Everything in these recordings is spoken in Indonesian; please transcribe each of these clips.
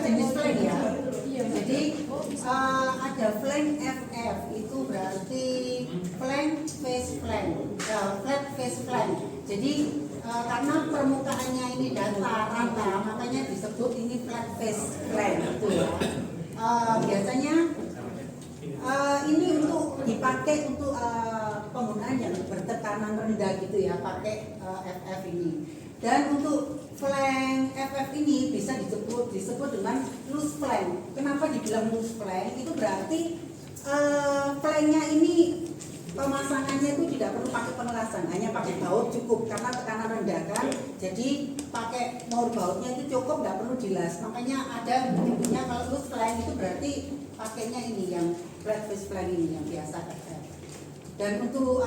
jenis flank ya. Jadi ada flank FF itu berarti flank face flank, flat face flank. Jadi karena permukaannya ini datar rata, makanya disebut ini flat face flank itu ya. Biasanya ini untuk dipakai untuk penggunaan yang bertekanan rendah gitu ya, pakai FF ini. Dan untuk flank FF ini bisa disebut dengan loose flank. Kenapa dibilang loose flank? Itu berarti flanknya ini pemasangannya itu tidak perlu pakai pengelasan, hanya pakai baut cukup karena tekanan rendah kan. Jadi pakai maur bautnya itu cukup, nggak perlu dilas. Makanya ada menyebutnya kalau loose flank itu berarti pakainya ini yang flat face flank ini yang biasa FF. Dan untuk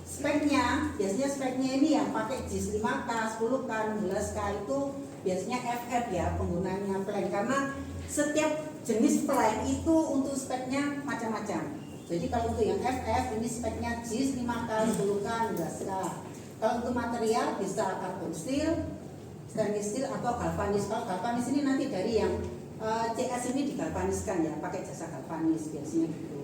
speknya, biasanya speknya ini yang pakai JIS 5K, 10K, 16K itu biasanya FF ya penggunaannya flank, karena setiap jenis flank itu untuk speknya macam-macam. Jadi kalau untuk yang FF ini speknya JIS 5K, 10K, 16K. Kalau untuk material bisa carbon steel, stainless steel atau galvanis. Kalau galvanis ini nanti dari yang CS ini digalvaniskan ya, pakai jasa galvanis biasanya gitu.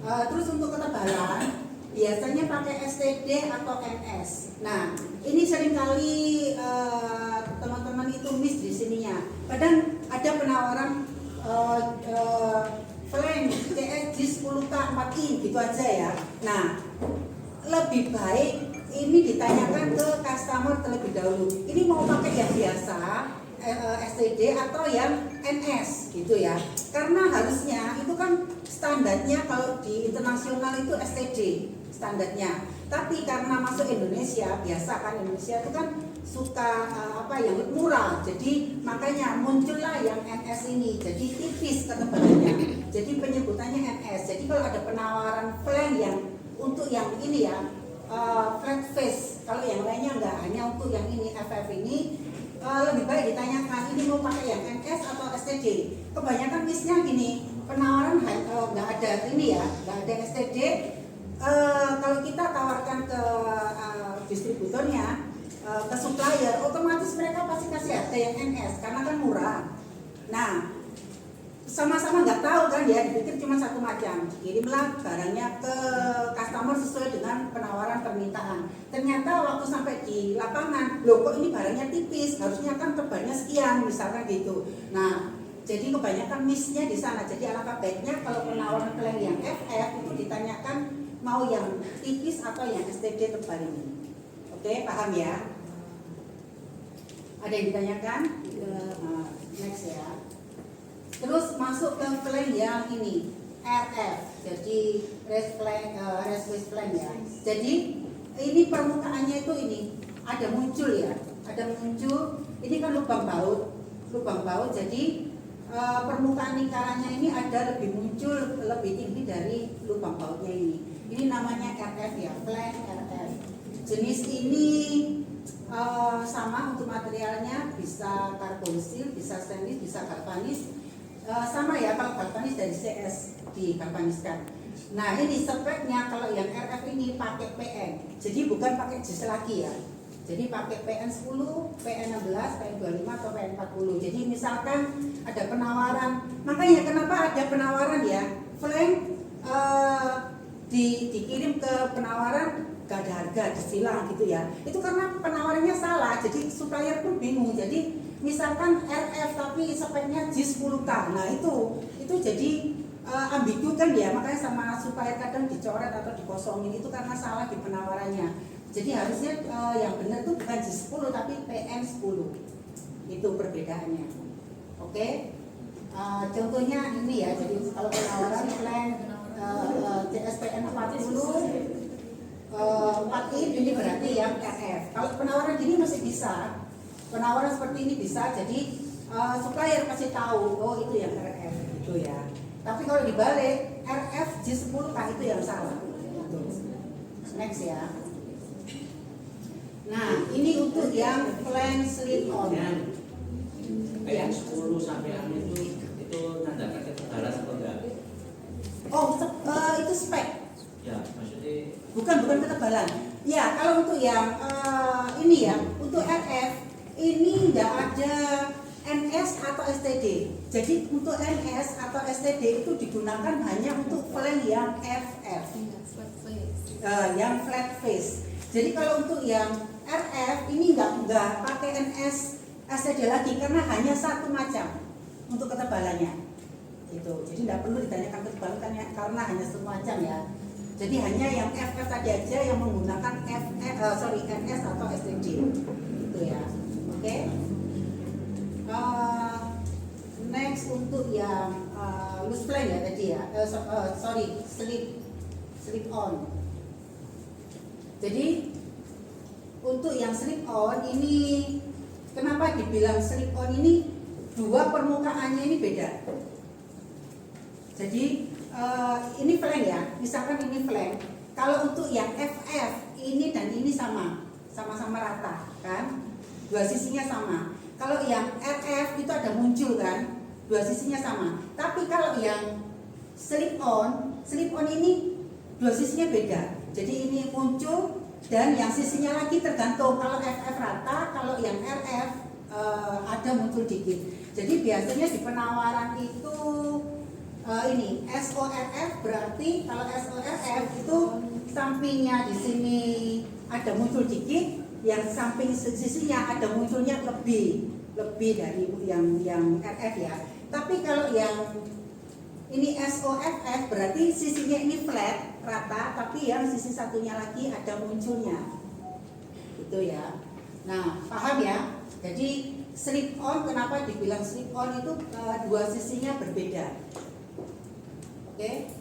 Terus untuk ketebalan biasanya pakai STD atau NS. Nah, ini seringkali teman-teman itu miss di sininya. Kadang ada penawaran flank CS JIS 10K 4 in gitu aja ya. Nah, lebih baik ini ditanyakan ke customer terlebih dahulu. Ini mau pakai yang biasa STD atau yang NS gitu ya. Karena harusnya itu kan standarnya kalau di internasional itu STD standarnya. Tapi karena masuk Indonesia, biasa kan Indonesia itu kan suka yang murah. Jadi makanya muncullah yang NS ini. Jadi tipis ketebalannya. Jadi penyebutannya NS. Jadi kalau ada penawaran flank yang untuk yang ini ya flat face, kalau yang lainnya enggak, hanya untuk yang ini FF ini, lebih baik ditanyakan ini mau pakai yang NS atau STD. Kebanyakan missnya gini, penawaran nggak ada ini ya, nggak ada STD. Kalau kita tawarkan ke distributornya, ke supplier, otomatis mereka pasti kasih harga yang NS karena kan murah. Nah, sama-sama nggak tahu kan ya, dipikir cuma satu macam. Kirimlah barangnya ke customer sesuai dengan penawaran permintaan. Ternyata waktu sampai di lapangan, loh kok ini barangnya tipis, harusnya kan tebalnya sekian, misalkan gitu. Nah, jadi kebanyakan missnya di sana. Jadi alangkah baiknya kalau penawaran flank yang FF itu ditanyakan mau yang tipis atau yang STD tebal ini. Oke, paham ya? Ada yang ditanyakan? Next ya. Terus masuk ke flank yang ini RF, jadi race flank ya. Jadi ini permukaannya itu ini ada muncul ya, ada muncul. Ini kan lubang baut. Jadi permukaan lingkarannya ini ada lebih muncul, lebih tinggi dari lubang bautnya ini. Ini namanya RF ya, flank RF. Jenis ini sama untuk materialnya, bisa carbon steel, bisa stainless, bisa galvanis. Sama ya, kalau galvanis dari CS digalvaniskan. Nah ini speknya kalau yang RF ini pakai PN, jadi bukan pakai JIS lagi ya. Jadi pakai PN 10, PN 16, PN 25 atau PN 40. Jadi misalkan ada penawaran, makanya kenapa ada penawaran ya, flank dikirim ke penawaran gak ada harga, disilang gitu ya. Itu karena penawarannya salah, jadi supplier pun bingung. Jadi misalkan RF tapi speknya JIS 10K, nah itu jadi ambigu kan ya, makanya sama supplier kadang dicoret atau dikosongin itu karena salah di penawarannya. Jadi harusnya yang benar itu bukan JIS 10 tapi PN 10, itu perbedaannya. Oke, contohnya ini ya, jadi kalau penawaran flank CSPN 40 4 ini berarti yang RF. Kalau penawaran gini masih bisa. Penawaran seperti ini bisa, jadi supplier kasih tahu, oh itu yang RF gitu ya. Tapi kalau dibalik, RF JIS 10K itu yang salah. Gitu. Next ya. Nah, ini untuk yang flank slip on. Yang 10 sampai itu tanda ketebalan atau enggak? Oh, itu spek. Ya, maksudnya Bukan ketebalan. Ya, kalau untuk yang ini ya, untuk RF ini tidak ada NS atau STD. Jadi untuk NS atau STD itu digunakan hanya untuk flank yang FF, yang flat face. Jadi kalau untuk yang RF ini nggak pakai NS STD lagi karena hanya satu macam untuk ketebalannya. Gitu. Jadi tidak perlu ditanyakan ketebalannya karena hanya satu macam ya. Jadi hanya yang FF tadi aja yang menggunakan NS atau STD. Gitu ya. Oke. Next untuk yang loose flank ya tadi ya. Slip on. Jadi untuk yang slip on ini kenapa dibilang slip on ini dua permukaannya ini beda. Jadi ini flank ya, misalkan ini flank. Kalau untuk yang FF ini dan ini sama-sama rata kan, dua sisinya sama. Kalau yang RF itu ada muncul kan, dua sisinya sama. Tapi kalau yang slip on ini dua sisinya beda. Jadi ini muncul dan yang sisinya lagi tergantung. Kalau FF rata, kalau yang RF ada muncul dikit. Jadi biasanya di penawaran itu ini SORF berarti kalau SORF itu sampingnya di sini ada muncul dikit, yang samping sisinya ada munculnya lebih dari yang RF ya. Tapi kalau yang ini SOFF berarti sisinya ini flat rata, tapi yang sisi satunya lagi ada munculnya, gitu ya. Nah paham ya? Jadi slip on, kenapa dibilang slip on itu dua sisinya berbeda. Oke.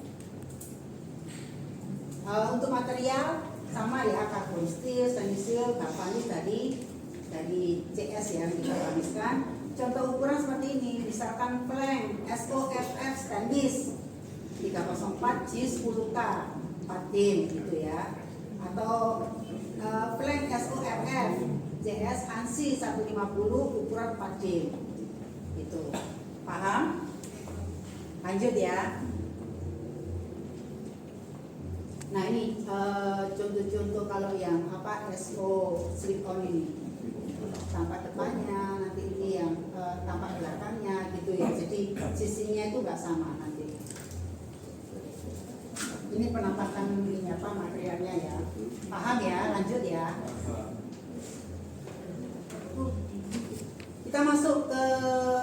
Untuk material sama ya, karbon steel, stainless steel, galvanis tadi dari CS yang kita galvaniskan. Contoh ukuran seperti ini, misalkan flank SOFF stainless 304 G10K 4 dim gitu ya. Atau flank SORF JS ANSI 150 ukuran 4 dim. Gitu. Paham? Lanjut ya. Nah ini contoh-contoh kalau yang SO slip on ini, tampak depannya, nanti ini yang tampak belakangnya gitu ya. Jadi sisinya itu nggak sama nanti. Ini penampakan ini materialnya ya. Paham ya? Lanjut ya. Kita masuk ke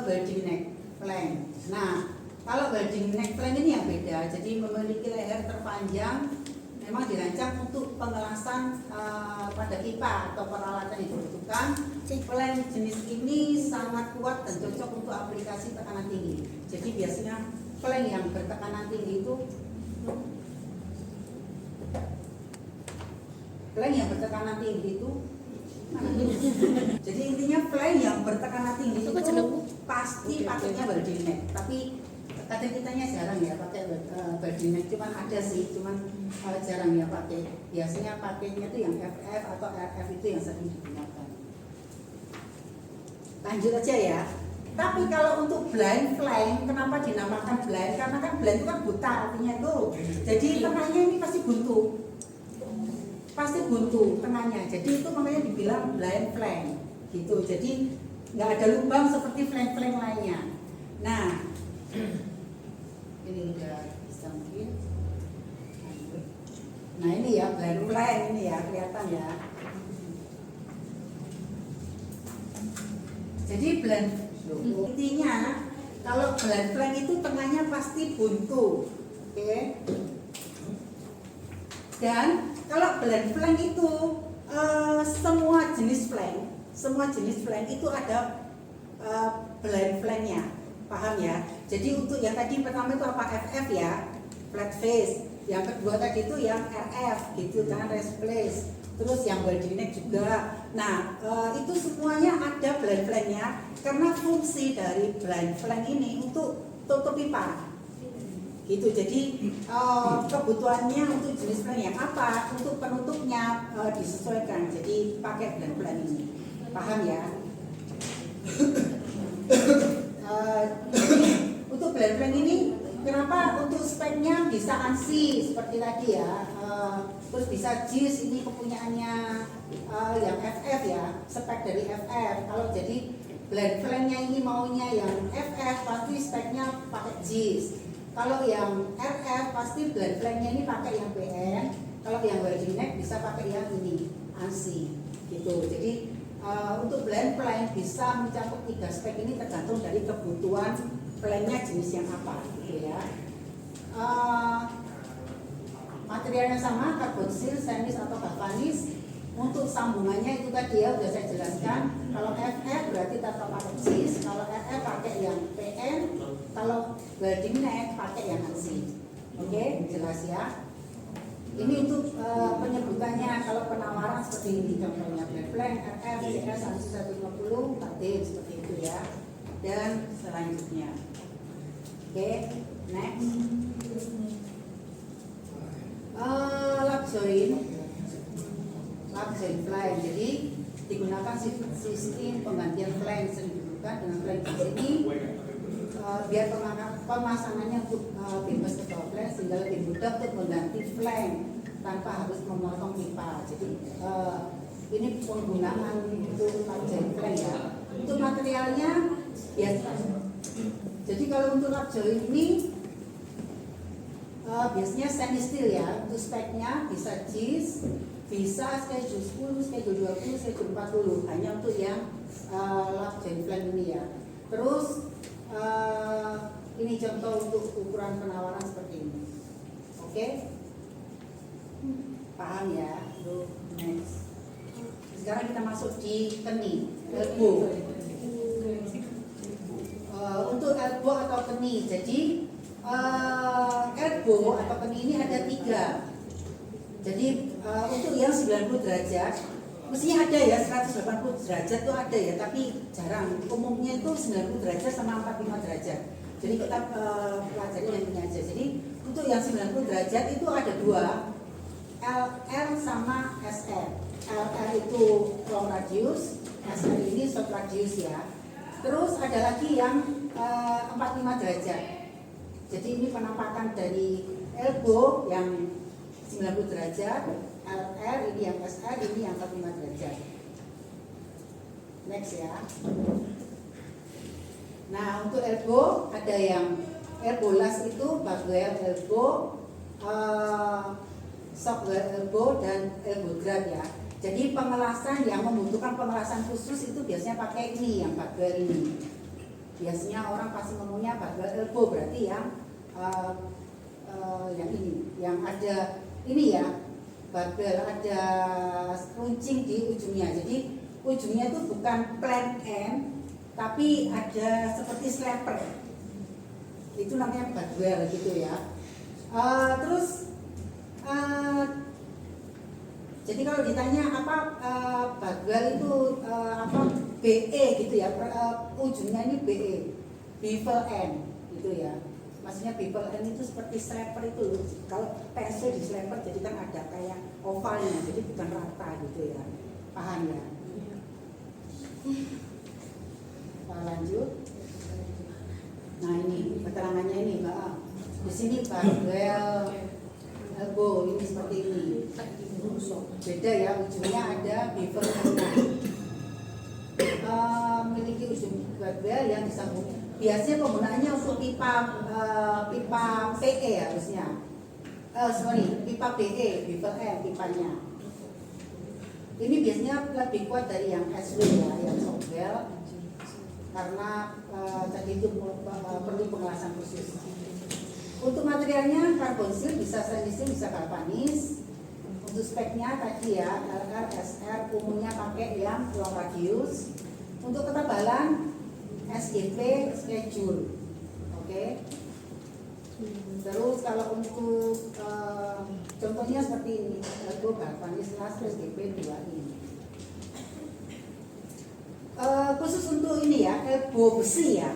welding neck flank. Nah kalau welding neck flank ini yang beda. Jadi memiliki leher terpanjang. Memang dirancang untuk pengelasan pada pipa atau peralatan yang dibutuhkan. Flank jenis ini sangat kuat dan cocok untuk aplikasi tekanan tinggi. Jadi biasanya flank yang bertekanan tinggi itu jadi intinya flank yang bertekanan tinggi itu pasti pakainya welding neck. Tapi kadang-kadangnya jarang ya pakai welding neck, cuman ada sih, jarang ya pakai. Biasanya pakainya itu yang FF atau RF itu yang sering digunakan. Lanjut aja ya. Tapi kalau untuk blind flank, kenapa dinamakan blind? Karena kan blind itu kan buta artinya tuh. Jadi tengahnya ini pasti buntu tengahnya. Jadi itu makanya dibilang blind flank gitu. Jadi nggak ada lubang seperti flank-flank lainnya. Nah ini udah bisa mungkin. Nah ini ya blind flank ini ya, kelihatan ya. Jadi blind, intinya kalau blind flank itu tengahnya pasti buntu, oke? Dan kalau blind flank itu semua jenis flank itu ada blind flanknya, paham ya? Jadi untuk yang tadi pertama itu apa? FF ya, flat face. Yang kedua tadi itu yang RF gitu kan, rest place. Terus yang welding neck juga. Nah itu semuanya ada blind flanknya karena fungsi dari blind flank ini untuk tutup pipa gitu. Jadi kebutuhannya untuk jenis flank yang apa, untuk penutupnya disesuaikan. Jadi pakai blind flank ini, paham ya? Untuk blind flank ini kenapa untuk speknya bisa ANSI seperti tadi ya, terus bisa JIS, ini kepunyaannya yang FF ya, spek dari FF. Kalau jadi blend flanknya ini maunya yang FF pasti speknya pakai JIS. Kalau yang RF pasti blend flanknya ini pakai yang PN. Kalau yang welding neck bisa pakai yang ini ANSI gitu. Jadi untuk blend flank bisa mencakup 3 spek ini tergantung dari kebutuhan flanknya jenis yang apa gitu ya. Materialnya sama, karbon steel, stainless atau galvanis. Untuk sambungannya itu tadi ya sudah saya jelaskan. Kalau FF berarti tetap pakai JIS, kalau RF pakai yang PN, kalau welding neck pakai yang ANSI. Oke, jelas ya. Ini untuk penyebutannya kalau penawaran seperti ini contohnya blend flank, RF, CS 150, 4D seperti itu ya. Dan selanjutnya. Oke, next. Lap joint flank, jadi digunakan sistem penggantian flank dengan flank di sini biar pemasangannya untuk bimbas ke bawah flank sehingga lebih mudah untuk mengganti flank tanpa harus memotong pipa. Jadi ini penggunaan untuk lap joint flank ya. Untuk materialnya biasa. Jadi kalau untuk lap joint ini biasanya stainless steel ya. Untuk speknya bisa JIS, bisa schedule 10, schedule 20, schedule 40 hanya untuk yang lap joint flank ini ya. Terus ini contoh untuk ukuran penawaran seperti ini. Oke? Paham ya? Next. Sekarang kita masuk di keni, elbow. Untuk elbow atau keni, jadi elbow atau keni ini ada 3. Jadi untuk yang 90 derajat mestinya ada ya, 180 derajat itu ada ya, tapi jarang. Umumnya itu 90 derajat sama 45 derajat. Jadi kita pelajari yang ini aja. Jadi untuk yang 90 derajat itu ada 2, LR sama SR. LR itu long radius, SR ini short radius ya. Terus ada lagi yang 45 derajat. Jadi ini penampakan dari elbow yang 90 derajat, LR ini yang SR, ini yang 45 derajat. Next ya. Nah untuk elbow ada yang elbow last itu bagwell elbow, shockwell elbow dan elbow grab ya. Jadi pengelasan yang membutuhkan pengelasan khusus itu biasanya pakai ini yang bagwell ini. Biasanya orang pasti ngomongnya bagwell elbow berarti yang ini, yang ada ini ya, barbel ada runcing di ujungnya. Jadi ujungnya itu bukan plain end, tapi ada seperti slapper. Itu namanya barbel gitu ya. Terus jadi kalau ditanya apa barbel itu apa BE gitu ya, ujungnya ini BE, bevel end gitu ya. Maksudnya bevel end itu seperti slapper itu. Kalau pensel di slapper jadi kan ada kayak ovalnya, jadi bukan rata gitu ya. Paham ya? Lanjut. Nah ini keterangannya ini Mbak. Di sini barbel elbow ini seperti ini. Beda ya, ujungnya ada bevel end. Memiliki ujung barbel yang disambung. Biasanya penggunaannya untuk pipa PE ya harusnya. Pipa PE, bevel end pipanya. Ini biasanya lebih kuat dari yang SW ya, yang shockwell, karena tadi itu perlu pengelasan khusus. Untuk materialnya karbon steel, bisa stainless steel, bisa galvanis. Untuk speknya tadi ya, LR, SR umumnya pakai yang long radius. Untuk ketebalan SGP schedule, oke. Terus kalau untuk contohnya seperti ini, elbow galvanis las SGP 2 ini. Khusus untuk ini ya, elbow besi ya.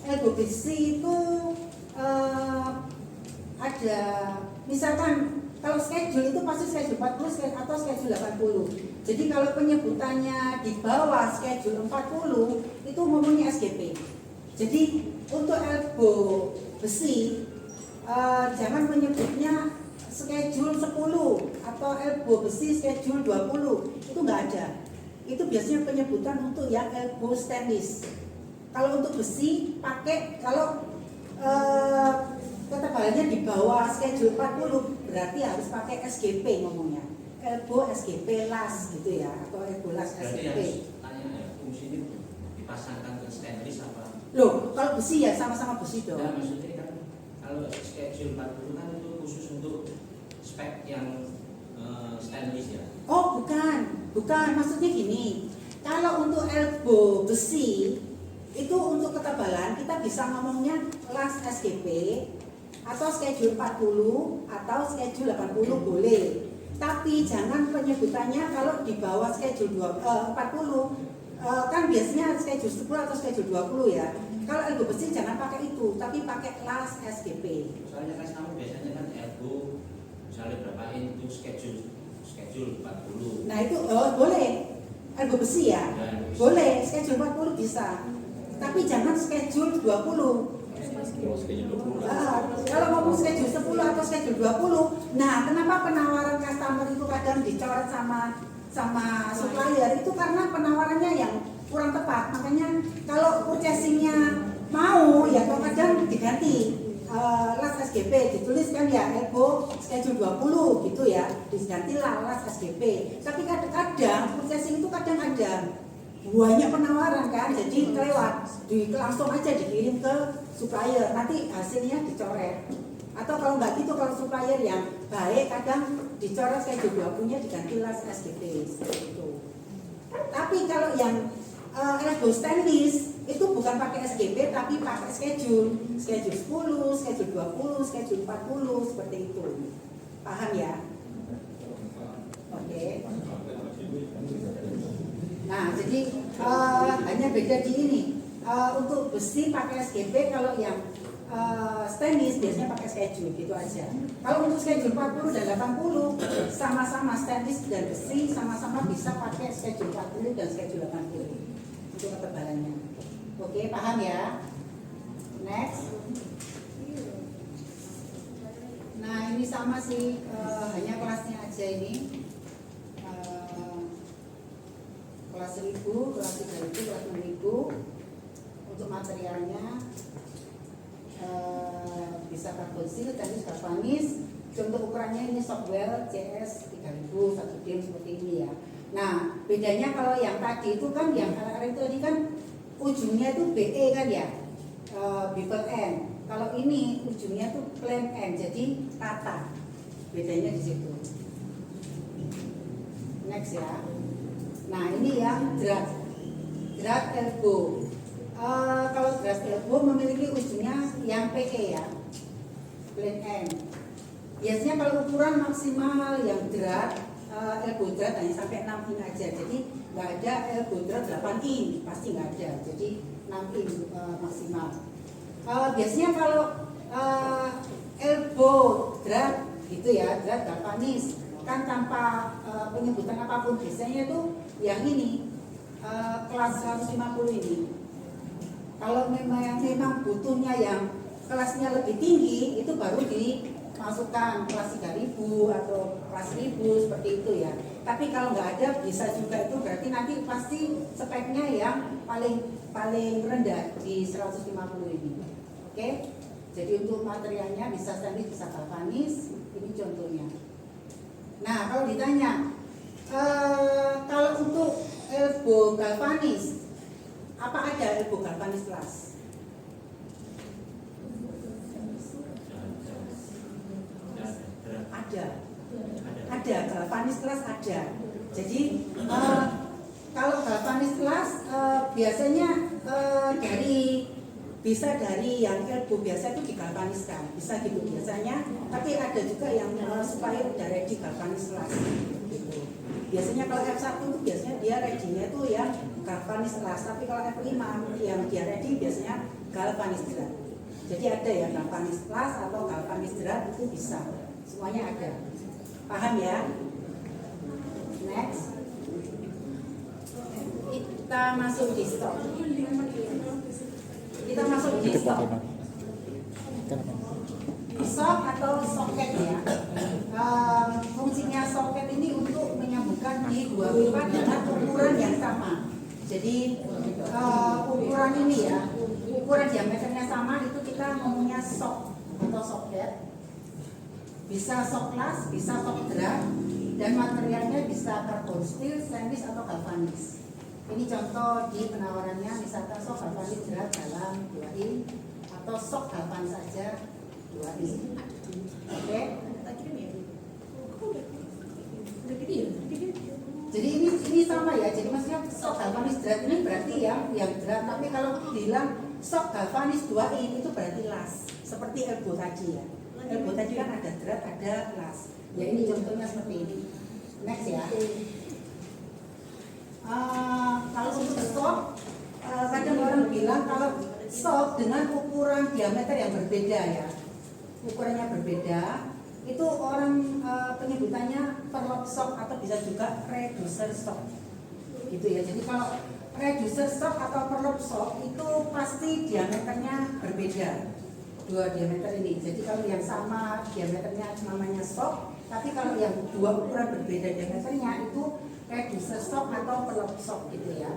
Elbow besi itu ada, misalkan kalau schedule itu pasti schedule 40 atau schedule 80. Jadi kalau penyebutannya di bawah schedule 40 itu umumnya SGP. Jadi untuk elbow besi jangan menyebutnya schedule 10 atau elbow besi schedule 20, itu enggak ada. Itu biasanya penyebutan untuk yang elbow stainless. Kalau untuk besi pakai, kalau ketebalannya di bawah schedule 40 berarti harus pakai SGP ngomongnya. Elbow SGP las gitu ya, atau elbow las Berarti SGP. yang tanya ya, fungsi ini dipasangkan ke stainless apa? Loh, kalau besi ya sama-sama besi dong. Nah, maksudnya kan kalau schedule 40 kan itu khusus untuk spek yang stainless ya? Oh bukan, maksudnya gini. Kalau untuk elbow besi itu untuk ketebalan kita bisa ngomongnya las SGP atau schedule 40 atau schedule 80 boleh. Tapi jangan penyebutannya kalau di bawah schedule 40 kan biasanya schedule 10 atau schedule 20 ya. Kalau elbow besi jangan pakai itu, tapi pakai las SGP. Soalnya kan kamu biasanya kan elbow misalnya berapa itu schedule 40. Nah itu boleh elbow besi ya, boleh schedule 40 bisa. Tapi jangan schedule 20. Kalau ngomong schedule 10 atau schedule 20, nah kenapa penawaran customer itu kadang dicoret sama supplier itu karena penawarannya yang kurang tepat. Makanya kalau purchasingnya mau ya kadang diganti las SGP, ditulis kan ya elbow schedule 20 gitu ya, digantilah las SGP. Tapi kadang purchasing itu kadang ada banyak penawaran kan, jadi kelewat, langsung aja dikirim ke supplier, nanti hasilnya dicoret. Atau kalau nggak gitu, kalau supplier yang baik kadang dicoret schedule 20-nya diganti las SGP seperti itu. Tapi kalau yang elbow stainless itu bukan pakai SGP tapi pakai schedule 10, schedule 20, schedule 40 seperti itu. Paham ya? Oke. Nah, jadi hanya beda di ini. Untuk besi pakai SGP, kalau yang stainless biasanya pakai schedule gitu aja. Kalau untuk schedule 40 dan 80 sama-sama stainless dan besi sama-sama bisa pakai schedule 40 dan schedule 80 untuk ketebalannya. Oke, paham ya? Next. Nah, ini sama sih, hanya kelasnya aja ini. Kelas 1000, kelas 3000, kelas 6000. Untuk materialnya bisa karbon steel, tadi galvanis. Contoh ukurannya ini Shockwell CS 3000 1 dim seperti ini ya. Nah, bedanya kalau yang tadi itu kan yang itu tadi kan ujungnya itu BE kan ya, bevel end. Kalau ini ujungnya tuh plain end, jadi rata. Bedanya di situ. Next ya. Nah, ini yang drat elbow. Kalau drat elbow memiliki ujungnya yang PE ya, plain end. Biasanya kalau ukuran maksimal yang drat elbow drat hanya sampai 6 in aja. Jadi nggak ada elbow drat 8 in, pasti nggak ada. Jadi 6 in maksimal. Biasanya kalau elbow drat gitu ya, drat galvanis kan tanpa penyebutan apapun, biasanya itu yang ini kelas 150 ini. Kalau memang butuhnya yang kelasnya lebih tinggi, itu baru dimasukkan kelas 3000 atau kelas 1000 seperti itu ya. Tapi kalau nggak ada bisa juga, itu berarti nanti pasti speknya yang paling rendah di 150 ini. Oke? Jadi untuk materialnya bisa stainless, bisa galvanis. Ini contohnya. Nah, kalau ditanya kalau untuk elbow galvanis, apa ada elbow galvanis kelas? Ada galvanis kelas ada. Jadi kalau galvanis kelas biasanya bisa dari yang elbow biasa itu digalvaniskan, bisa gitu biasanya. Tapi ada juga yang supaya udah ready galvanis kelas. Gitu. Biasanya kalau F1 itu biasanya dia ready-nya itu ya galvanis kelas, tapi kalau F5 yang dia ready biasanya galvanis drat. Jadi ada ya galvanis kelas atau galvanis drat, itu bisa, semuanya ada. Paham ya? Next, kita masuk di stok. Kita masuk di stok. Sok atau soket ya. Fungsinya soket ini untuk menyambungkan di dua pipa dengan ukuran yang sama. Jadi ukuran ini ya, ukuran diameternya sama itu kita ngomongnya sok atau socket. Bisa sok las, bisa sok drum, dan materialnya bisa karbon steel, stainless atau galvanis. Ini contoh di penawarannya, misalkan sok galvanis drum dalam 2 in atau sok galvanis saja 2 in. Oke? Jadi ini sama ya. Jadi maksudnya sok galvanis drum ini berarti yang drum. Tapi kalau bilang sok galvanis 2 in itu berarti las. Seperti elbow tadi ya. Elbow tadi kan ada drum, ada las. Ya ini contohnya seperti ini. Next ya. Kalau untuk sok, kadang orang bilang kalau sok dengan ukuran diameter yang berbeda ya, ukurannya berbeda, itu orang penyebutannya perlock sok atau bisa juga reducer sok, gitu ya. Jadi kalau reducer sok atau perlock sok itu pasti diameternya berbeda, 2 diameter ini. Jadi kalau yang sama diameternya namanya sok, tapi kalau yang 2 ukuran berbeda diameternya itu reducer sok atau perlock sok gitu ya.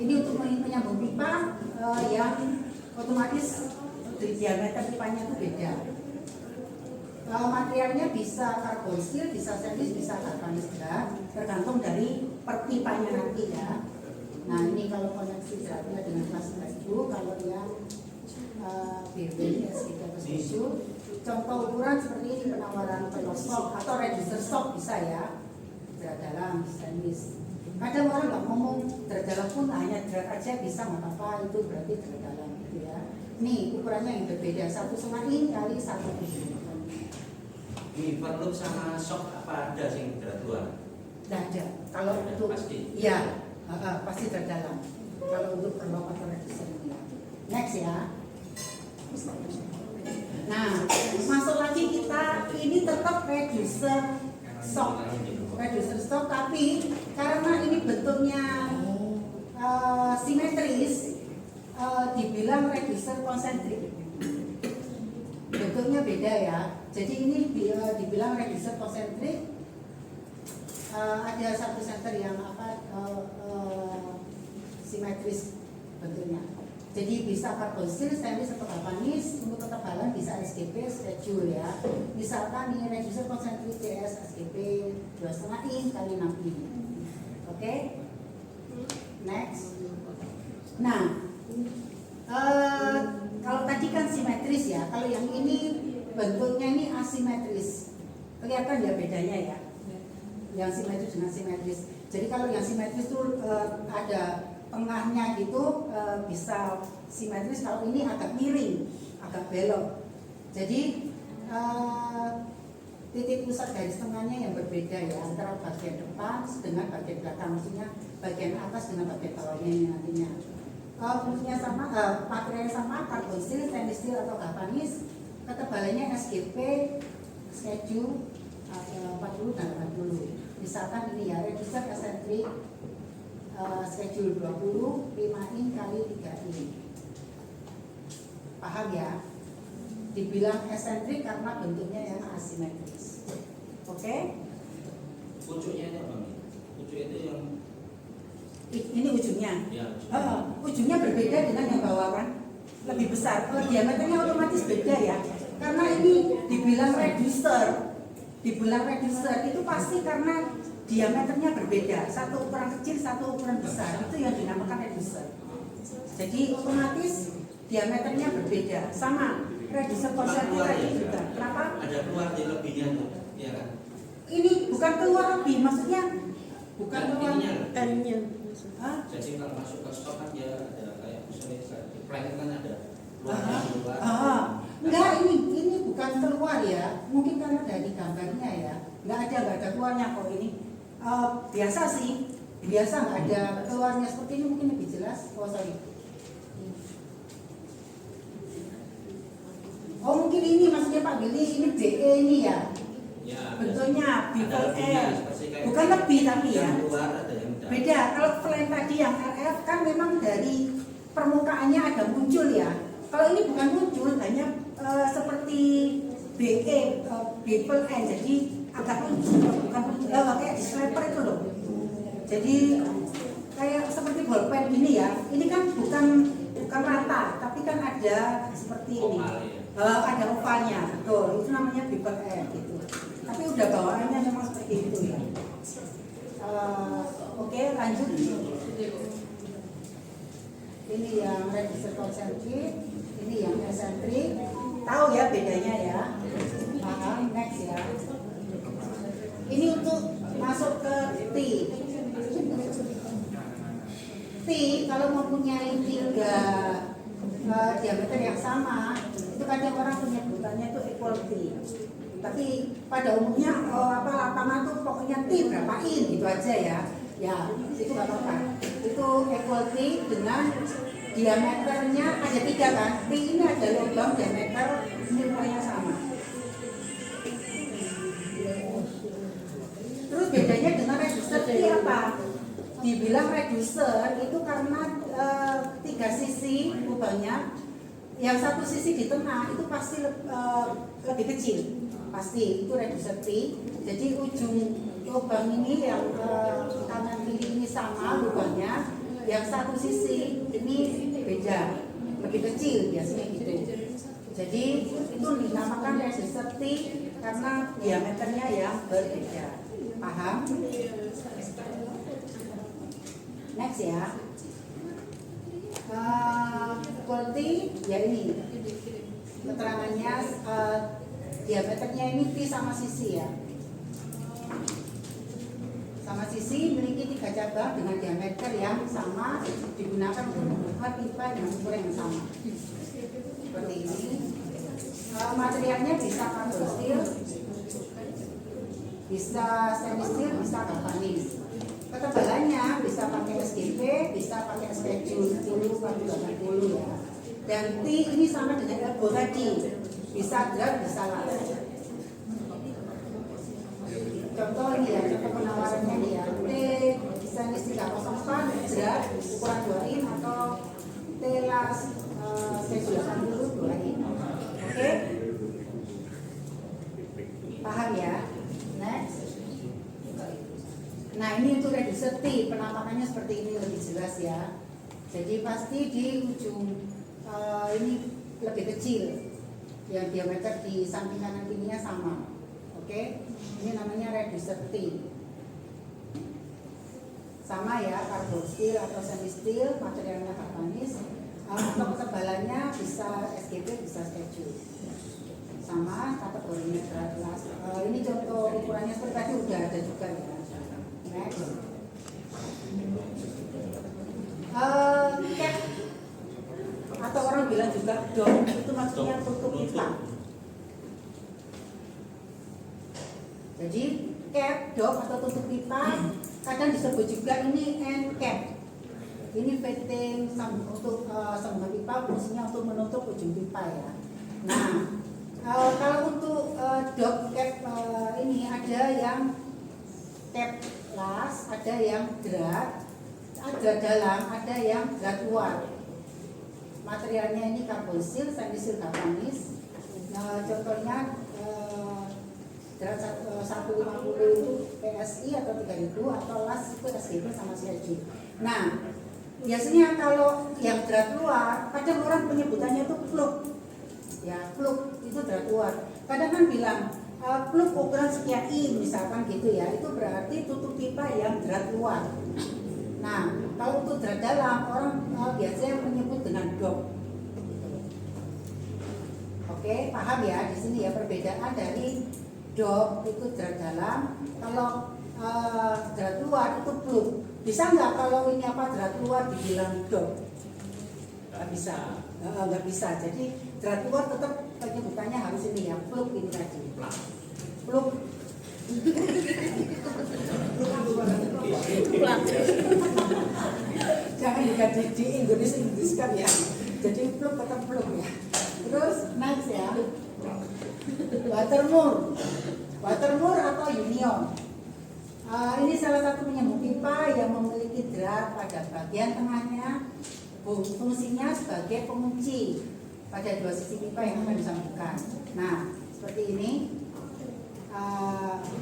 Ini untuk menyambung pipa yang otomatis diameter pipanya itu beda. Materialnya bisa karbon steel, bisa stainless, bisa galvanis drum, tergantung dari perpipanya nanti ya. Nah ini kalau koneksi dramnya dengan kelas ibu, kalau yang BB SGK atau SGK, contoh ukuran seperti ini penawaran perlock sok atau reducer sok bisa ya. Drat dalam, stainless. Kadang orang nggak ngomong drat dalam pun hanya drat aja bisa, nggak apa-apa, itu berarti drat dalam gitu ya. Nih ukurannya yang berbeda, 1,5 in kali 1 in. Ini perlu sama sok apa ada sing drat luar? Tidak ada. Kalau Ada, untuk pasti. iya, pasti drat dalam. Kalau untuk perlock atau reducer ini. Next ya. Nah, masuk lagi kita ini tetap reducer sok. Reducer stock, tapi karena ini bentuknya simetris, dibilang reducer konsentrik. Bentuknya beda ya. Jadi ini dibilang reducer konsentrik. Ada satu center yang simetris bentuknya. Jadi bisa karbon steel, stainless atau galvanis. Untuk ketebalan bisa SGP, schedule ya. Misalkan ini reducer konsentrik CS SGP 2,5 in kali 6 in. Oke? Next. Nah, kalau tadi kan simetris ya. Kalau yang ini bentuknya ini asimetris. Kelihatan ya bedanya ya. Yang simetris dengan simetris. Jadi kalau yang simetris itu ada tengahnya gitu, bisa simetris. Kalau ini agak miring, agak belok. Jadi titik pusat garis tengahnya yang berbeda ya, antara bagian depan dengan bagian belakang, maksudnya bagian atas dengan bagian bawahnya ini nantinya. Fungsinya sama, materialnya sama, karbon steel, stainless steel atau galvanis. Ketebalannya SGP, schedule 40 dan 80. Misalkan ini ya, reducer eccentric schedule 20, 5 in kali 3 in. Paham ya? Dibilang eccentric karena bentuknya yang asimetris. Oke? Pucuknya itu apa? Pucuk itu yang Ini ujungnya. ya, Ujungnya berbeda dengan yang bawah kan? Lebih besar. Diameternya otomatis beda ya. Karena ini dibilang reducer. Dibilang reducer itu pasti karena diameternya berbeda, satu ukuran kecil, satu ukuran besar, itu yang dinamakan reducer. Jadi otomatis diameternya berbeda, sama reducer konsentrik tadi juga. Kenapa? ada keluar di lebihnya tuh, ya kan? Ini bukan keluar lebih, maksudnya bukan Dan keluar. ininya. N-nya. Hah? Jadi kalau masuk ke stok kan dia ada kayak misalnya plank kan ada Ah, keluar. enggak, ini bukan keluar ya, mungkin karena dari gambarnya ya, nggak ada keluarnya kok ini. Biasa sih, biasa nggak ada keluarnya seperti ini, mungkin lebih jelas. Oh sorry. Oh mungkin ini maksudnya Pak Billy, ini DE ini ya, Ya, bentuknya ada bevel lebihnya, L, seperti kayak bukan lebih tapi ya. yang keluar ada yang dalam. Beda, kalau flame tadi yang RF kan memang dari permukaannya ada muncul ya. Kalau ini bukan muncul, hanya seperti BE, bevel N, jadi agak muncul, bukan muncul, kayak di scraper itu loh. Jadi kayak seperti bolpen ini ya, ini kan bukan rata, tapi kan ada seperti ini. Ada ovalnya, betul. Itu namanya beeper F gitu. Tapi udah bawaannya memang seperti itu ya. Oke, lanjut. Ini yang register konsentrik, ini yang eksentrik. Tahu ya bedanya ya? Paham? Next ya. Ini untuk masuk ke T. T kalau mempunyai 3 diameter yang sama, itu kadang orang penyebutannya itu equal T. Tapi pada umumnya lapangan tuh pokoknya T berapa in gitu aja ya. Ya, itu nggak apa-apa. Itu equal T dengan diameternya ada 3 kan. T ini ada lubang diameter nilainya sama. Terus bedanya dengan reducer T apa? Dibilang reducer itu karena 3 sisi lubangnya, yang satu sisi di tengah itu pasti lebih kecil, pasti itu reducer T. Jadi ujung lubang ini yang kanan kiri ini sama lubangnya, yang satu sisi ini beda, lebih kecil biasanya gitu. Jadi itu dinamakan reducer T karena diameternya yang berbeda. Paham? Next ya. Quality ya ini keterangannya, diameternya ini T sama sisi ya. Sama sisi memiliki 3 cabang dengan diameter yang sama, digunakan untuk membuat pipa dengan ukuran yang sama. Seperti ini. Materialnya bisa carbon steel, bisa stainless steel, bisa galvanis. Ketebalannya bisa pakai SGP, bisa pakai schedule 10, 80 ya. Dan T ini sama dengan elbow tadi, bisa drum, bisa las. Contoh ini ya, contoh penawarannya nih ya. T stainless steel 304, drum ukuran 2 in atau T las schedule 80 2 in. Oke? Paham ya? Next. Nah ini untuk reducer T, penampakannya seperti ini lebih jelas ya. Jadi pasti di ujung ini lebih kecil, yang diameter di samping kanan kirinya sama. Oke, ini namanya reducer T. Sama ya, carbon steel atau semi steel, materialnya galvanis. Untuk ketebalannya bisa SGP, bisa schedule. Sama kategorinya berat. Ini contoh ukurannya seperti tadi udah ada juga ya. Next. Cap atau orang bilang juga dome, itu maksudnya tutup pipa. Jadi cap, dome atau tutup pipa kadang disebut juga ini end cap. Ini fitting untuk sambungan pipa, fungsinya untuk menutup ujung pipa ya. Nah, kalau untuk dome cap ini ada yang cap las, ada yang drat, ada dalam, ada yang drat luar. Materialnya ini carbon steel, stainless steel galvanis. Contohnya drat 150 itu PSI atau 3000, atau las itu SGP sama schedule. Nah, biasanya kalau yang drat luar, kadang orang penyebutannya itu plug. Ya, plug itu drat luar. Kadang kan bilang plug ukuran sekian in misalkan gitu ya, itu berarti tutup pipa yang drat luar. Nah, kalau untuk drat dalam orang biasanya menyebut dengan dome. Oke, paham ya di sini ya perbedaan dari dome itu drat dalam, kalau drat luar itu plug. Bisa nggak kalau ini drat luar dibilang dome? Nggak bisa, nggak bisa. Jadi drat luar tetap penyebutannya harus ini ya, plug ini tadi. Plug. Jangan diganti di Inggris kan ya. Jadi plug tetap plug ya. Terus next ya. Watermur atau union. Ini salah satu penyambung pipa yang memiliki drat pada bagian tengahnya. Fungsinya sebagai pengunci pada 2 sisi pipa yang akan disambungkan. Nah, seperti ini.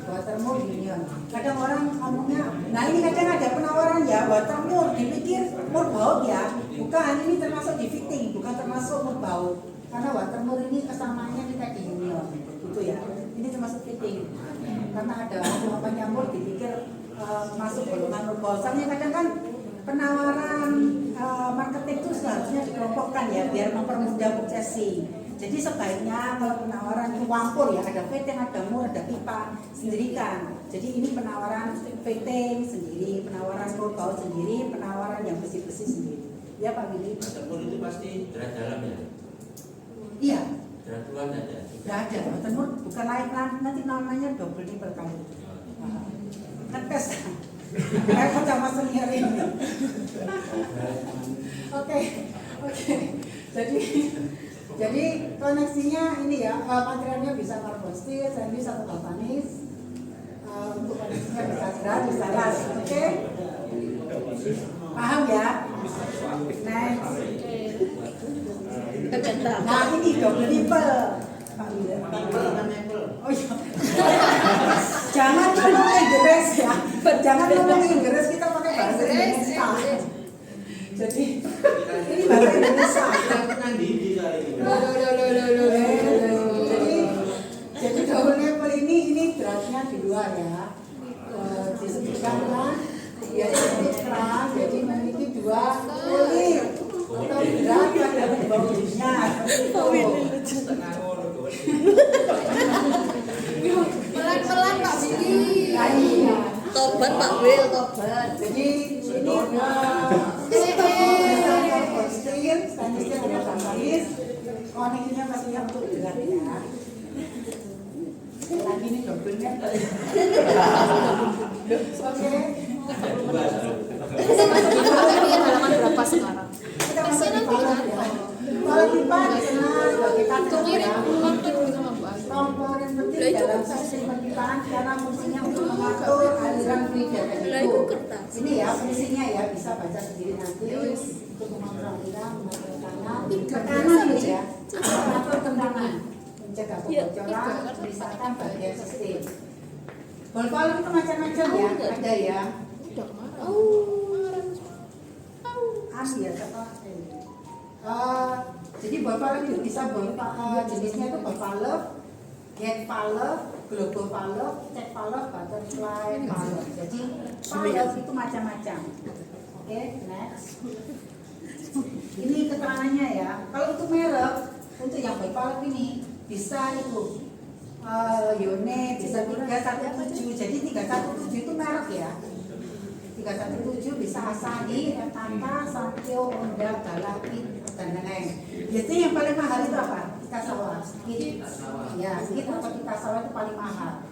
Watermoor Union. Kadang orang ngomongnya, nah ini kadang ada penawaran ya Watermoor, dipikir Moorbaut ya, bukan, ini termasuk di fitting, bukan termasuk Moorbaut. Karena Watermoor ini kesamaannya kita di Union, gitu ya. Ini termasuk fitting, karena ada apa nyamur dipikir masuk golongan Moorbaut. Soalnya kadang kan penawaran marketing itu seharusnya dikelompokkan ya, biar mempermudah purchasing. Jadi sebaiknya kalau penawaran itu wampur ya, ada fitting, ada mur, ada pipa, sendirikan. Jadi ini penawaran fitting sendiri, penawaran Moorbaut sendiri, penawaran yang besi-besi sendiri. Ya Pak Willy? Watermoor itu pasti drat dalam ya? Iya. Drat luar ada? Tidak ada, Watermoor bukan lain, nanti namanya double nipple kali. Ngetes kan? Kayak sama senior ini. Oke. Jadi koneksinya ini ya, materialnya bisa karbon steel, stainless atau galvanis. Untuk koneksinya bisa berat, bisa las, oke? Paham ya? Next. Nah ini double nipple. Oh iya. Jangan ngomong Inggris ya. Jangan ngomong Inggris, kita pakai bahasa Indonesia. Jadi ini bahasa Indonesia. Jadi double nipple ini beratnya di luar ya. Disebutkan kan dia keras, jadi memiliki dua kulit atau berat pada baunya. Pelan-pelan Pak Willy. Tobat Pak Wil, tobat. Jadi ini stainless ada galvanis, koneksinya pastinya untuk berat ya. Lagi ini dobelnya. Oke. Halaman berapa sekarang? Kita masuk di palat ya. Palat pipa dikenal sebagai kaca ya. Komponen penting dalam sistem perpipaan karena fungsinya untuk mengatur aliran fluid dan itu. Ini ya fungsinya ya, bisa baca sendiri nanti untuk mengatur aliran, mengatur tekanan ya, mengatur tendangan, mencegah kebocoran, misalkan bagian sistem. Bol-bol itu macam-macam ya, ada ya. Ya, jadi bol-bol itu bisa jenisnya itu bol-bol, get valve, global valve, check valve, butterfly valve. Jadi valve itu macam-macam. Oke, next. Ini keterangannya ya. Kalau untuk merek, untuk yang valve ini bisa itu Yone bisa 317. Jadi 317 itu merek ya. 317 bisa Asahi, Tata, Sankyo, Honda, Galaxy, dan lain-lain. Biasanya yang paling mahal itu apa? Kitazawa. Ya, skit atau Kitazawa itu paling mahal.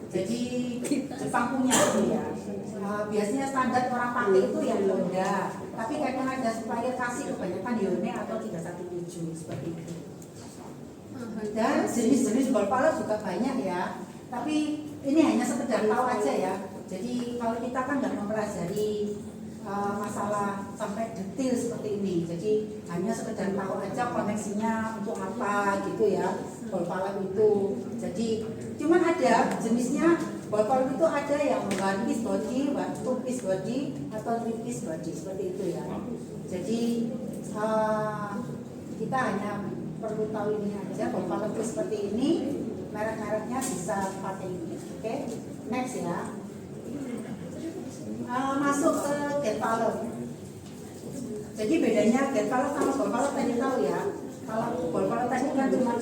Jadi Jepang punya itu ya. Biasanya standar orang pakai itu yang Honda. Tapi kadang ada supplier kasih kebanyakan Yone atau 317 seperti itu. Dan jenis-jenis ball valve juga banyak ya. Tapi ini hanya sekedar tahu aja ya. Jadi kalau kita kan nggak mempelajari masalah sampai detail seperti ini, jadi hanya sekedar tahu aja koneksinya untuk apa gitu ya, ball valve itu. Jadi cuman ada jenisnya ball valve itu ada yang one piece body, two piece body, atau three piece body seperti itu ya. Jadi kita hanya perlu tahu ini aja, ball valve itu seperti ini, merek-mereknya bisa pakai ini. Oke, next ya. Masuk ke gate valve. Jadi bedanya gate valve sama ball valve tadi tahu ya. Kalau ball valve tadi kan cuma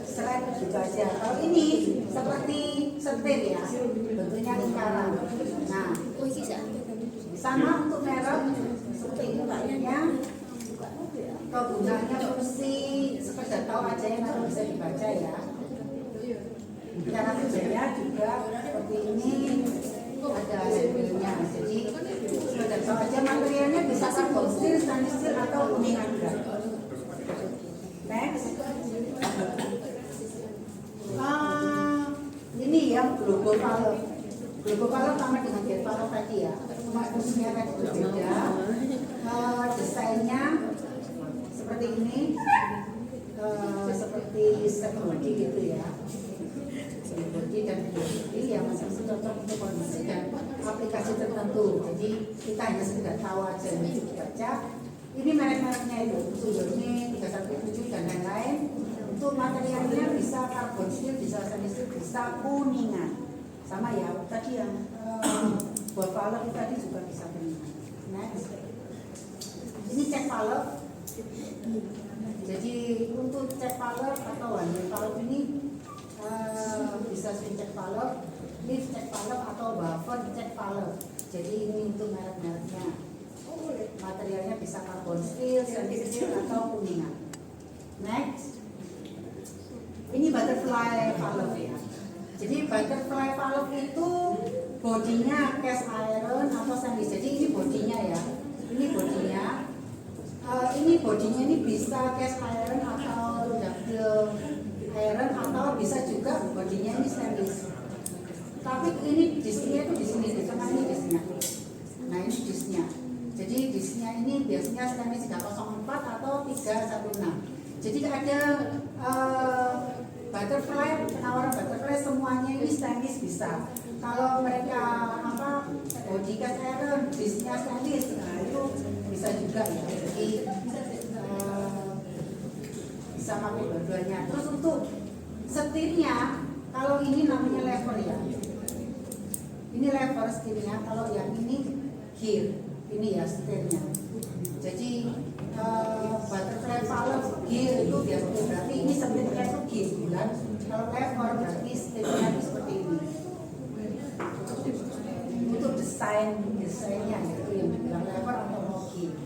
seret gitu aja. Kalau ini seperti setir ya, bentuknya lingkaran. Nah, sama untuk merek seperti ini lainnya. Kegunaannya fungsi sekedar tahu aja yang nanti bisa dibaca ya. Cara kerjanya juga seperti ini. Ada labelnya, jadi sudah tahu aja materialnya bisa karbon steel, stainless steel atau kuningan berat. Next, ini yang global valve. Global valve sama dengan gate valve tadi ya, cuma fungsinya tadi berbeda. Desainnya seperti ini. seperti step body gitu ya. Step body dan body yang masing-masing cocok untuk kondisi dan aplikasi tertentu. Jadi kita hanya sekedar tahu aja untuk baca. Ini merek-mereknya itu, Sumbernya 317 dan lain-lain. Untuk materialnya bisa karbon steel, bisa stainless steel, bisa kuningan. Sama ya, tadi yang buat valve tadi juga bisa kuningan. Next. Ini cek valve. Jadi untuk cek valve atau one valve ini bisa swing cek valve, lift cek valve atau buffer cek valve. Jadi ini untuk merek-mereknya. Materialnya bisa karbon steel, stainless steel atau kuningan. Next. Ini butterfly valve ya. Jadi butterfly valve itu bodinya cast iron atau stainless. Jadi ini bodinya ya. Ini bodinya. Ini bodinya ini bisa cast iron atau ductile iron atau bisa juga bodinya ini stainless. Tapi ini disknya itu di sini, di tengah ini disknya. Nah ini disknya. Jadi disknya ini biasanya stainless 304 atau 316. Jadi ada butterfly, penawaran butterfly semuanya ini stainless bisa. Kalau mereka body cast iron, disknya stainless, nah itu bisa juga ya. Jadi bisa pakai dua-duanya. Terus untuk setirnya, kalau ini namanya lever ya. Ini lever setirnya, kalau yang ini gear. Ini ya setirnya. Jadi butterfly valve gear itu biasanya berarti ini setirnya itu gear bulan. Kalau lever berarti setirnya itu seperti ini. Untuk desainnya itu yang dibilang lever atau no gear.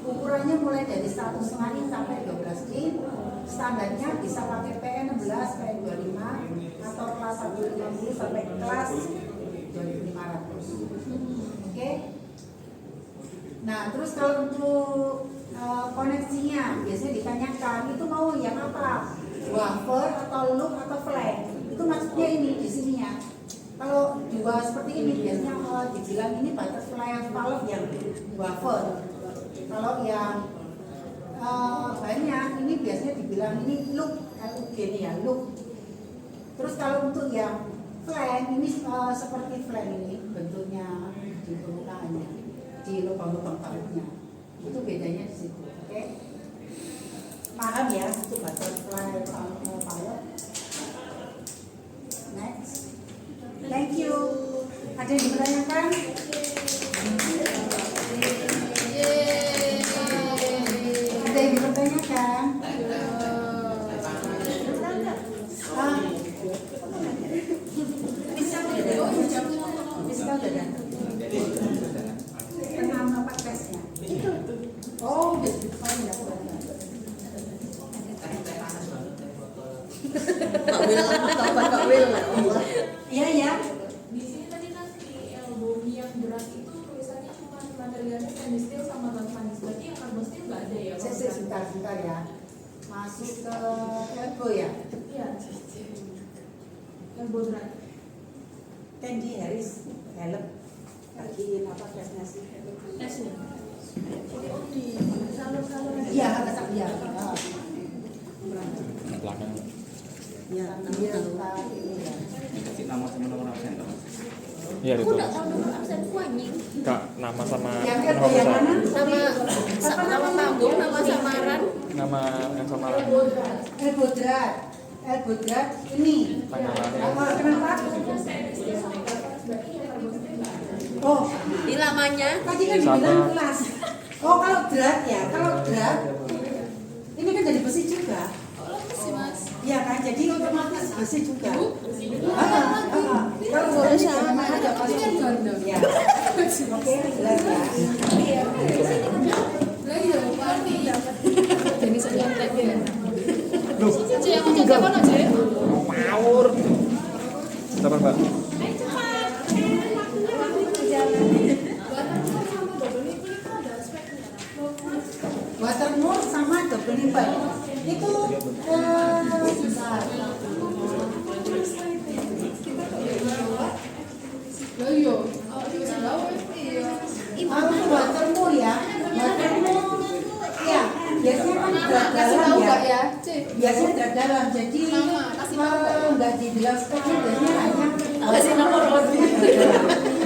Ukurannya mulai dari 1,5 in sampai 12 in. Standarnya bisa pakai PN16, PN25 atau kelas 150 sampai kelas 2500. Oke. Nah, terus kalau untuk koneksinya biasanya ditanyakan itu mau yang apa? Wafer atau loop atau flank? Itu maksudnya ini di sininya. Kalau dua seperti ini biasanya dibilang ini butterfly valve yang wafer. Kalau yang banyak ini biasanya dibilang ini loop, LUG nih ya, loop. Terus kalau untuk yang flank ini seperti flank ini bentuknya di permukaannya, di lubang-lubang parutnya. Itu bedanya di situ, oke? Paham ya, itu butterfly valve. Next. Thank you. Ada yang dipertanyakan? Ada yang dipertanyakan? Fiskal udah datang. Pernah melakukan tesnya? Oh, udah enggak boleh. Kak Will. Iya ya. Di sini tadi kan di elbow yang berat itu tulisannya cuma materialnya stainless steel sama galvanis. Berarti yang carbon steel nggak ada ya? Sebentar ya. Masuk ke elbow ya. Iya. Elbow berat. Candy Harris helm bagiin apa tesnya sih? Tesnya. Iya, iya. Belakang. Iya, iya. Kasih nama sama nomor absen toh. Iya Aku itu. nggak tahu nomor absenku anjing. Kak, nama sama Yang nama elbow yang mana? Nama panggung, nama samaran. nama yang sama Elbow drat. Elbow drat ini. Tangan. Kenapa? Oh, Ini lamanya. tadi kan dibilang kelas. Oh, kalau drat ya, kalau drat ini kan jadi besi juga. Si Mas. Iya kan, jadi otomatis besi juga. Kalau besi sama ada pasti gondong. Ya. Oke, jelas ya. Lagi udah mau party. Jadi saya nyantai ya. Cek yang ngomong siapa no, Cek? Ngawur. Sabar, Mbak. Watermore sama double nipple itu sebentar. Loh iya. Oh, bisa tahu iya. Untuk watermore ya, watermore ya biasanya kan berat Kasih dalam tahu ya. Kak ya, Cek. biasanya draft dalam, jadi Nama, kasih nama. nggak dibilang speknya, biasanya hanya Kasih nama roti.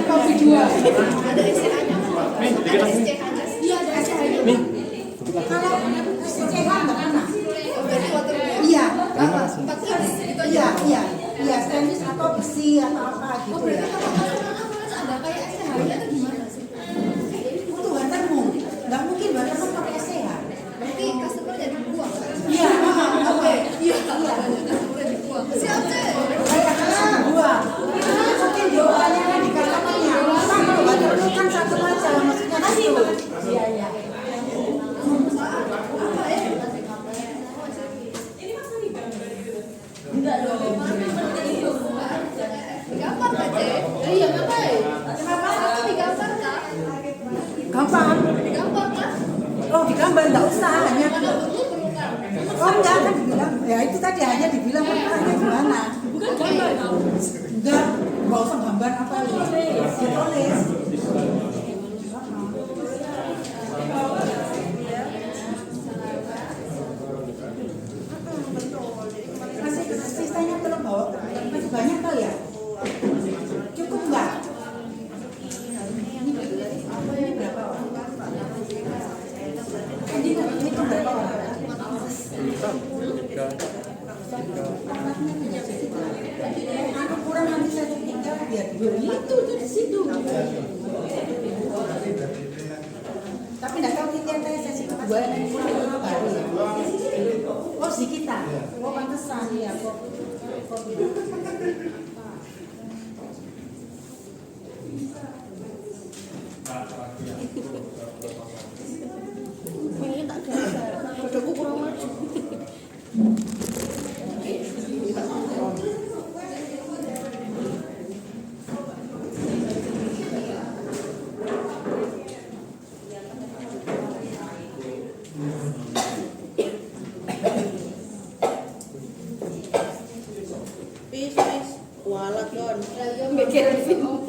kopi 2. Ada SCH-nya. Ada SCH-nya. Iya, ada SCH-nya. Nih, Kalau SCH nggak pernah. Berarti waterproof. Iya, Apa? 4 jenis gitu aja. iya, stainless atau besi atau apa Oh, gitu berarti ya. kalau ada kayak SCH-nya itu gimana sih? Itu waterproof, nggak mungkin waterproof pakai SCH. Berarti customer jadi buang. Iya, Oke. Iya, customer dibuang. Siap deh. kayak dua. Mungkin jawabannya kan di customernya. Kalau waterproof kan satu aja, maksudnya gitu. Iya, iya. Enggak dong. Digambar kan, Cek? Iya, ngapain? Kenapa? Digambar kan? Gampang. Digambar kan? Oh, digambar nggak usah, hanya Mana betul perlukan? oh enggak kan dibilang, ya itu tadi hanya dibilang perkaranya gimana. Bukan gambar kamu. Enggak, nggak usah gambar apa ditulis. Masih sisanya belum bawa, masih banyak kali ya? Cukup nggak? Ini berapa orang? Ini berapa orang? Aku kurang nanti saya tinggal biar itu di situ. Tapi nggak tahu tiketnya sesi kedua yang kurang baru ya. Oh si kita, oh pantesan ya kok. Ini tak gambar. Bodohku kurang maju. Pis, walat Don. Mikirin film.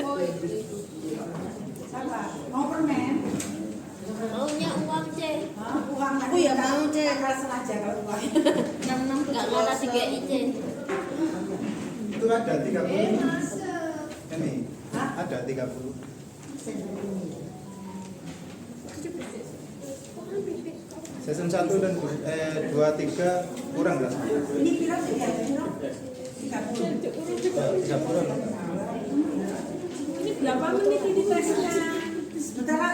Apa? Mau permen? Maunya uang cek, Hah? Uang Aku ya mau, Cek. Akal sengaja kalau uang. 66 nggak ngana 3 cek. Itu ada 30. Ini Hah? ada 30. Season 1 dan 2, 3 kurang kan? Ini bilang sih ya, bilang 30. 30. Ini berapa menit ini tesnya? Sebentar